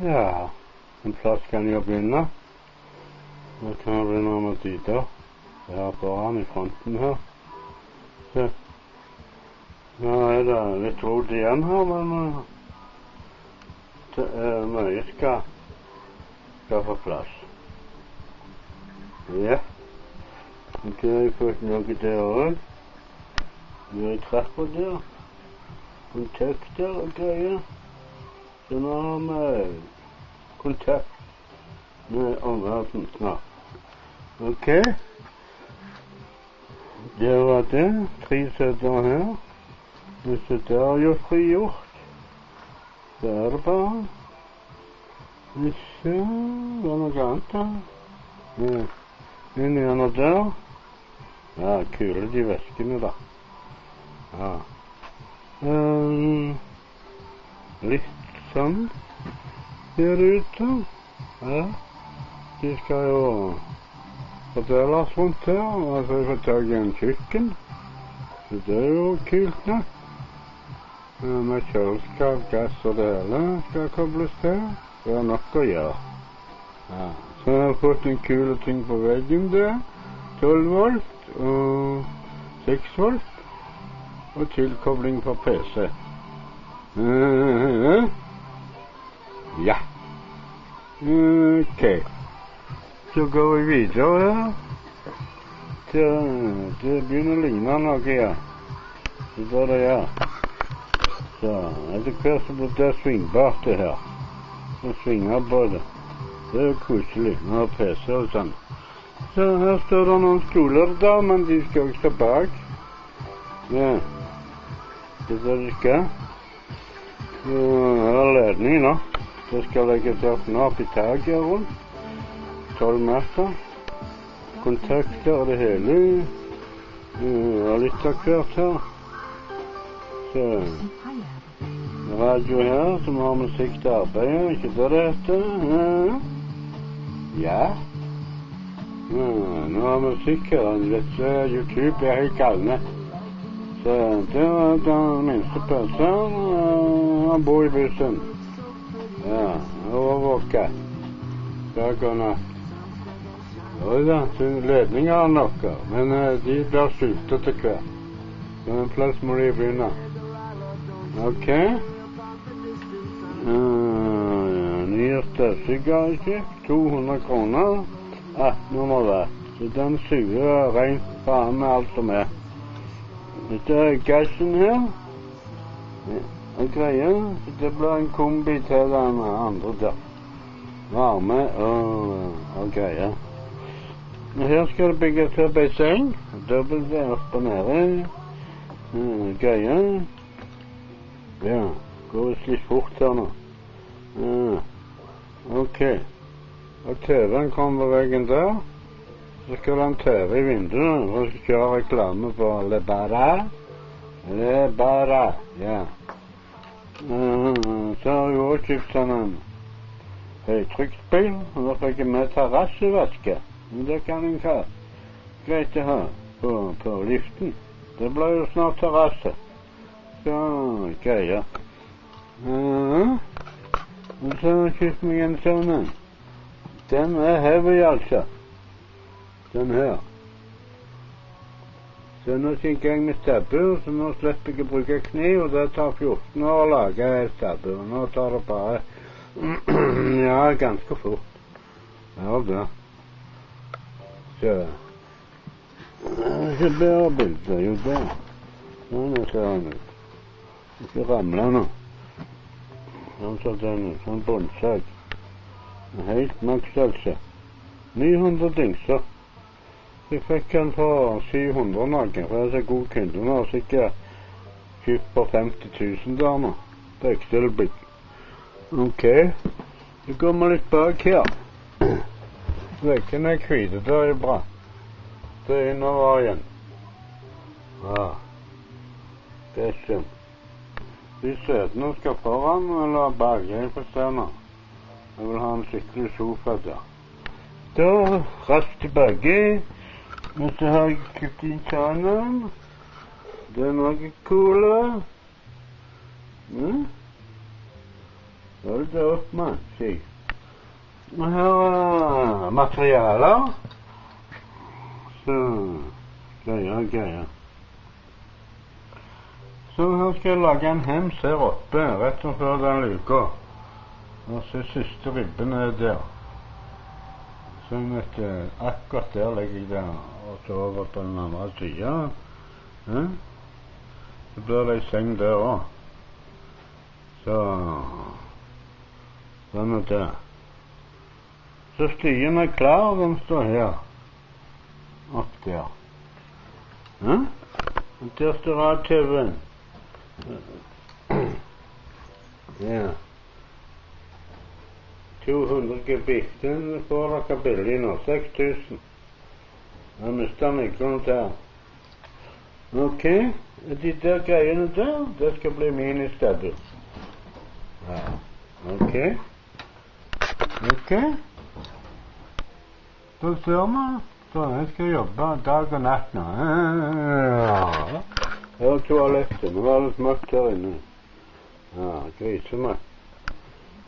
Ja, en plass kan jo begynne. Nå kan jeg begynne med tider. Jeg har foran i fronten her. Så. Nå er det litt rot igjen her, men det er mye skal få plass. Ja. Ok, jeg har fått noe der også. Nå er trapper der. Kontakter og greier. Så nå har vi kontakt med omverdenen snart. Ok. Det var det. 3 seter her. Disse der er jo frigjort. Det er det bare. Ikke. Det er noe annet da. Ja. Inn gjennom der. Ja, kule de veskene da. Ja. Litt sånn ser det ut da. Ja. De skal jo fordeles rundt her. Altså jeg får tak i en kjøkken. Så det er jo kult nok. Med kjøleskap, gass og det hele skal kobles til. Det er nok å gjøre. Ja. Så jeg har fått en kule ting på veggen der. 12 volt og 6 volt. Og tilkobling på PC. Ja. Ok. Så går vi videre her. Det begynner å ligne noe her. Så da det er. Så etter hvert så blir det svingbart det her. Så svinger på det. Det er jo koselig. Nå har PC og sånn. Så her står det noen stoler da, men de skal også stå bak. Ja. Det er det de skal. Her er ledning nå. Det skal legges opp i taket rundt. 12 meter. Kontakter og det hele. Og litt av hvert her. Så. Radio her som har musikk til arbeidet. Ikke det det heter? Ja. Nå har musikk her. YouTube er helt galne. Så det var den minste person. Han bor i bussen. Ja, overvåket. Dag og natt. Og da, ledninger er noe. Men de blir skjultet til hver. Så en plass må de begynne. Ok. Nye støvsugerskip. 200 kroner. 1800 watt. Så den suger rent faen med alt som er. Dette er gassen her. Og greier. Så det blir en kombi til den andre der. Varme og greier. Og her skal det bygges opp en seng. Dobbelt det opp og nede. Greier. Ja, går visst litt fort her nå. Ok. Og TV-en kommer på veggen der. Så skal det en TV i vinduet, og så skal kjøre reklame på Le Bara. Le Bara, ja. Så har jeg også kjøpt sånn en høytrykksbil, og da fikk jeg med terrassevaske. Men det kan en ha. Greit å ha på liften. Det blir jo snart terrasse. Så greier. Og så har jeg kjøpt meg en sånn en. Den er heavy altså. Den her. Så nå skal jeg i gang med stabbur, så nå slipper jeg å bruke kne, og det tar 14 år å lage stabbur. Nå tar det bare, ja, ganske fort. Ja, det. Så. Ikke bedre bilder, jo det. Sånn ser den ut. Ikke ramle nå. Sånn ser den ut, sånn båndsag. Helt maksstørrelse. 900 dingser. Jeg fikk den for 700 noe, for jeg er så god kunde nå, så jeg kjøpt på 50 000 der nå. Det er ikke stillbygg. Ok, så går vi litt bak her. Veggene er hvite, det er bra. Det er innover igjen. Ja, det er synd. De setene skal foran eller bak, jeg forstår nå. Jeg vil ha en skikkelig sofa der. Da, raskt tilbake. Men så har jeg kjøpt inn sånn. Det er noe cola. Hold det opp, mann, sier. Og her er materialer. Så greier. Så her skal jeg lage en hems her oppe, rett og før den luka. Og så siste ribben er der. Sånn at akkurat der legger jeg den, og så over på den andre siden. Ja. Så blir det en seng der også. Sånn er det. Så stien er klar, den står her. Opp der. Ja. Og der står TV-en. Ja. 200 kubikk. Den får dere billig nå. 6000. Jeg mister nøkkelen der. Ok. De der greiene der, det skal bli min i stedet. Ja. Ok. Da ser vi. Så jeg skal jobbe dag og natt nå. Ja. Her er toalettet. Nå var det mørkt her inne. Ja, grisemørkt.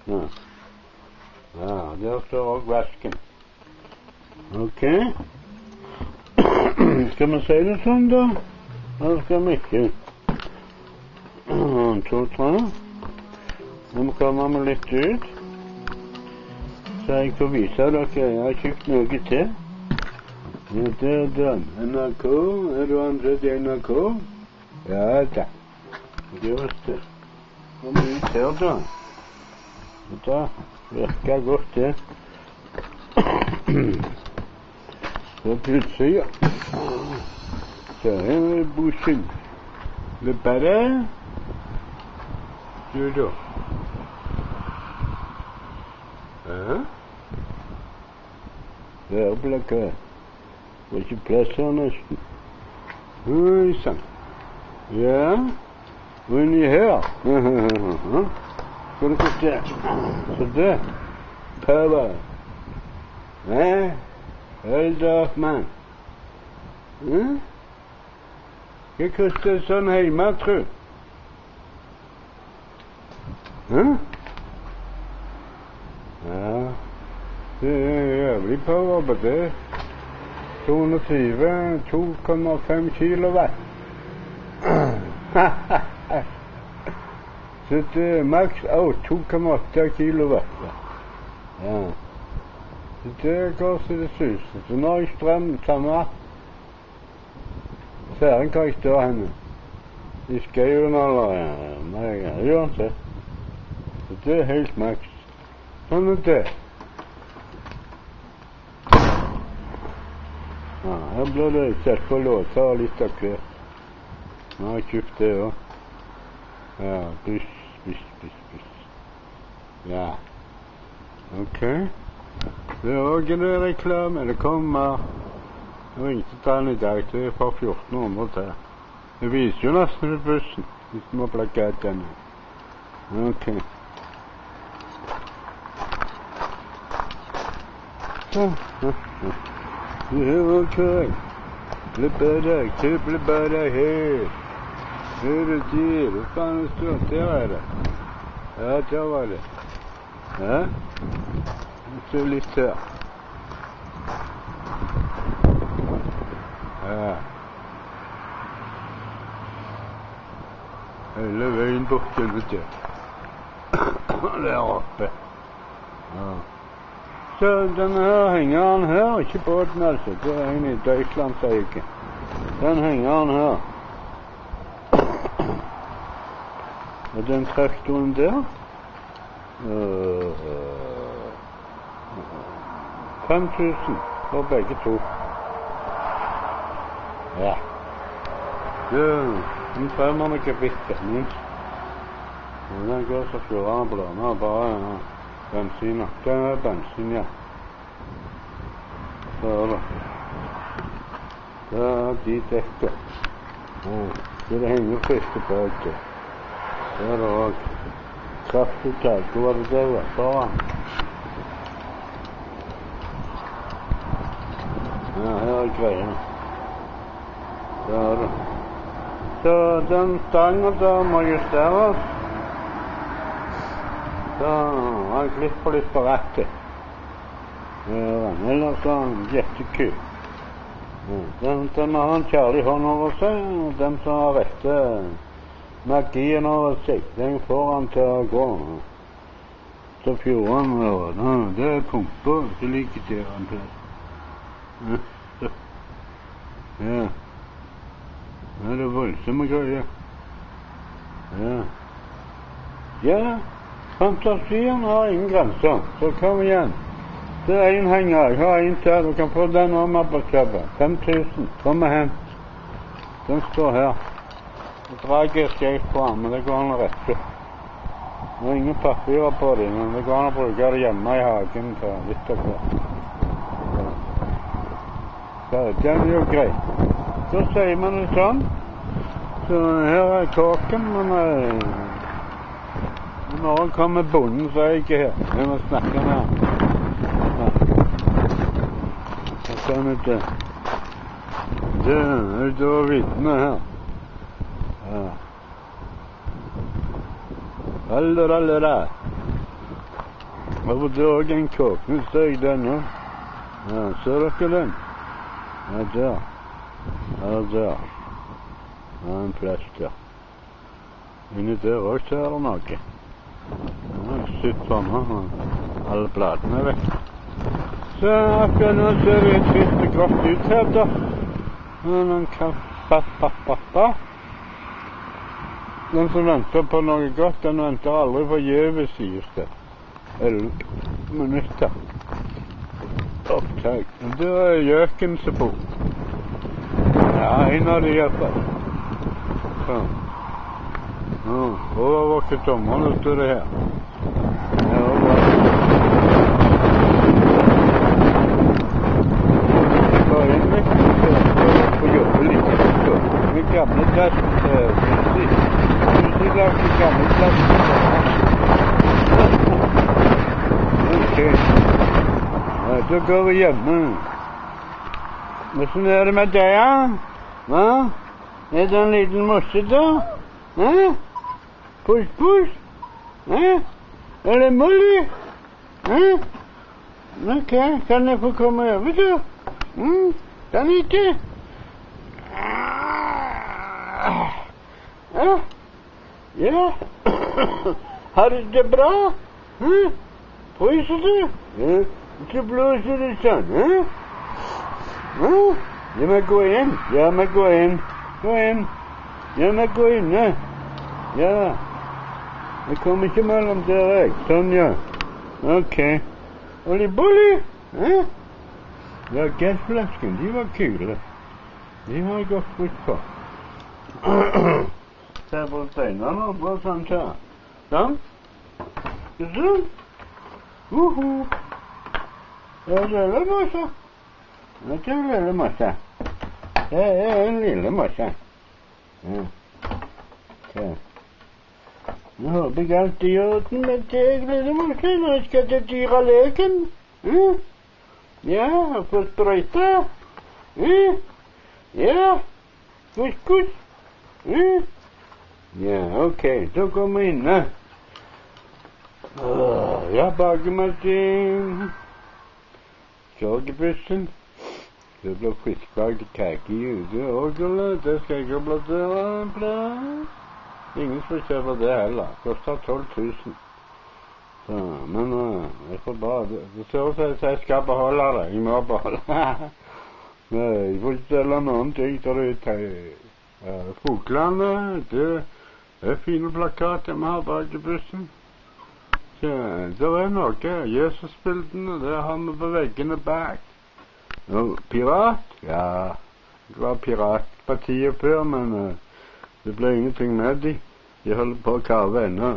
Ja. Ja, der står også vasken. Ok. Skal vi si det sånn, da? Eller skal vi ikke? 1, 2, 3. Nå kommer vi litt ut. Så jeg får vise dere. Jeg har kjøpt noe til. Ja, det er den. NRK. Er du ansatt i NRK? Ja da. Just det. Kom ut her, da. Det virker godt, det. Så plutselig, så er bussen. Det bare. Du da. Ja. Der ble det. Det var ikke plass her nesten. Oi, sann. Ja, og inni her. Skal du se. Så det. Power. Ja, hold opp, mann. Hva koster det sånn hjemme, tro? Ja, det er jævlig power på det. 220, 2,5 kilowatt. Så det er maks 2,8 kilowatt. Ja. Så det går så det suser. Så nå har jeg strøm samme. Særen hva jeg står henne. I skauen eller nei, uansett. Så det er helt maks. Sånn er det. Ja, her blir det sett på låter og litt av hvert. Nå har jeg kjøpt det også. Ja, buss. Ja. Ok. Det er også en reklame. Det kommer. Jeg ringte til den i dag. Det er for 1400 til. Det viser jo nesten ut bussen. Hvis du må plakat den. Ok. Ja. Ok. Blir bare her. Hører til, hva faen det står? Der er det. Ja, der var det. Ja. Så litt her. Ja. Hele veien borte, vet du. Der oppe. Ja. Så denne her henger han her, ikke båten altså. Det er en i Deutschlandsøyke. Den henger han her. Og den traktoren der 5000 for begge to. Ja. Den 500 kubikk, minst. Og den går så 4 blåner, bare bensin. Den er bensin, ja. Så er det. Der er de dekker. Så det henger fiske på det. Der er det også kraftuttak. Hvor var det der var? Foran. Ja, her er greia. Der er det. Så den stangen der må justeres. Så han klipper litt på rattet. Eller så har han jetteku. Den som har en kjærlig hånd over seg, og den som har rette magien over seg, den får han til å gå. Så fjordene, det er pumper, så like til han til. Ja. Det er voldsomme greier. Ja, fantasien har ingen grenser, så kom igjen. Det er en henger, jeg har en til, du kan få den om på kjøpet. 5000, kom og hent. Den står her. Jeg drager skjevt på den, men det går an å rette. Det er ingen papirer på dem, men det går an å bruke det hjemme i hagen til litt og hvert. Så den er jo grei. Så sier man det sånn. Så her er kåken, men i morgen kommer bonden, så er jeg ikke her. Jeg må snakke med han. Sånn at det er da vittne her. Allera. Og det er også en kåknestøy den nå. Ja, ser dere den? Ja, der. Ja, der. Ja, en plass der. Inni der også er det noe. Ja, sitt sånn her. Alle bladene er vekk. Så akkurat nå ser det trist og godt ut her da. Man kan Den som venter på noe godt, den venter aldri forgjeves, sies det. 11 minutter. Opptak. Det er gjøken som bor. Ja, en av de i hvert fall. Sånn. Overvåket området står det her. Ja, gamle plass, de lagde gamle plass. Ok. Ja, så går vi hjemme. Hvordan er det med deg, ja? Hva? Er det en liten mosse da? Hæ? Puss? Hæ? Er det Molly? Hæ? Ok, kan jeg få komme over da? Kan jeg ikke? Ja. Har du det bra? Fryser du? Ja. Så blåser det sånn, Jeg må gå inn. Ja, jeg må gå inn. Gå inn. Jeg må gå inn, ja. Jeg kommer ikke mellom dere, jeg. Sånn, ja. Ok. Olli-bolli? Ja, gassflasken, de var kule. De har jeg gått bort på. Se på steinene og bare sånn til. Sånn. Sånn. Det er lille masse. Det er ikke en lille masse. Det er en lille masse. Ja. Så. Nå håper jeg alt i orden med deg, lille masse. Nå skal jeg dyre leken. Ja, og få sprøyte. Ja. Kuss. Ja, ok, så kommer vi inn. Ja, bakemaskin. Sorgebussen. Det blir friskbakte kake i ute. Orgelet, det skal jeg ikke plassere en plass. Ingen som kjøper det heller. Koster 12 000. Så, men jeg får bare det ser ut som jeg skal beholde det. Jeg må beholde det. Jeg får ikke stelle noen ting til det. Fuglene, det er fine plakater vi har bak i bussen. Så, det er noe. Jesusbildene, det har vi på veggene bak. Pirat? Ja, det var piratpartiet før, men det ble ingenting med de. De holder på å karve ennå.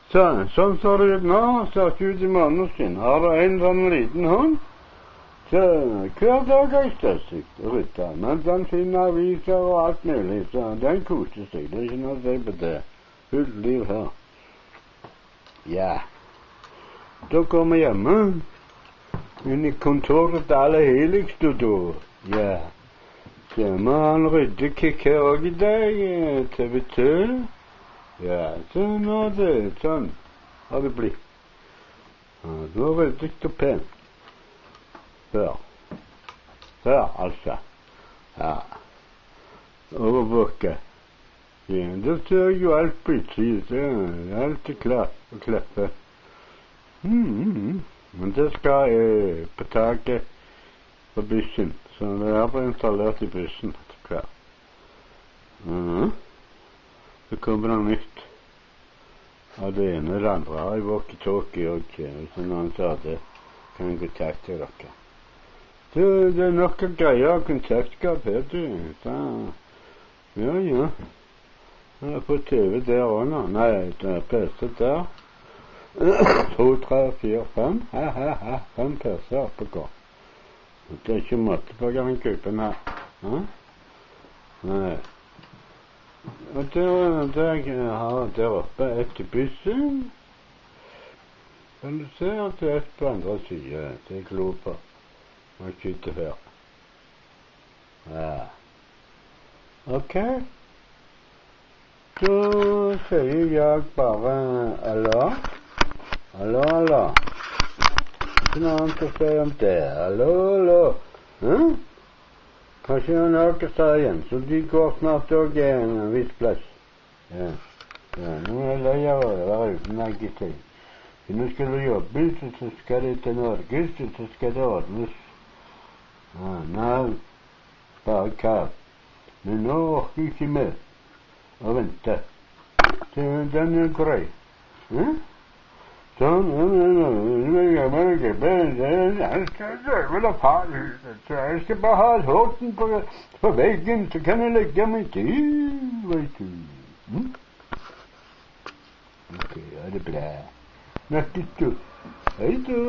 Sånn ser det ut nå. Ser ikke ut i måneden sin. Har du en sånn liten hånd? Så hver dag er jeg støvsigt og rytter. Men den finner aviser og alt mulig, så den koser seg. Det er ikke noe å si på det. Fullt liv her. Ja. Da kommer vi hjemme. Inn i kontoret til alle helligste da. Ja. Så må han ryddekick her også i dag. TV2. Ja, så nå er det sånn. har det blitt. Ja, du var ryddig og pen. Før, altså. Ja. Overvåke. Ja, da ser jo alt på utsiden. Alt er klart å klippe. Men det skal på taket på bussen. Så det er bare installert i bussen etter hvert. Så kommer det nytt av det ene og det andre. Jeg walkie-talkie og hvis noen sa det, kan jeg kontakte dere. Det er nok av greier og kontaktskap her, du. Ja. Jeg har fått TV der også nå. Nei, det er PC der. 2, 3, 4, 5. 5 PC oppe går. Det er ikke måte på hva den kupen her. Nei. Og det jeg har der oppe etter bussen. Kan du se at det er et på andre siden. Det er gloper. Og skyter her. Ja. Ok. Så sier jeg bare hallo. Hallo. Ikke noe annet å si om det. Hallo. Kanskje noen sier igjen, så de går snart også en viss plass. Ja. Nå er jeg lei av å være uten eggetid. Nå skal du jobbe, så skal det til Norge, så skal det ordnes. Nei, bare kav. Men nå orker jeg ikke mer å vente. Den er grei. Sånn, jeg skal bare ha hånden på veggen, så kan jeg legge meg til, vet du. Ok, ha det bra. Snakkes du. Hei du.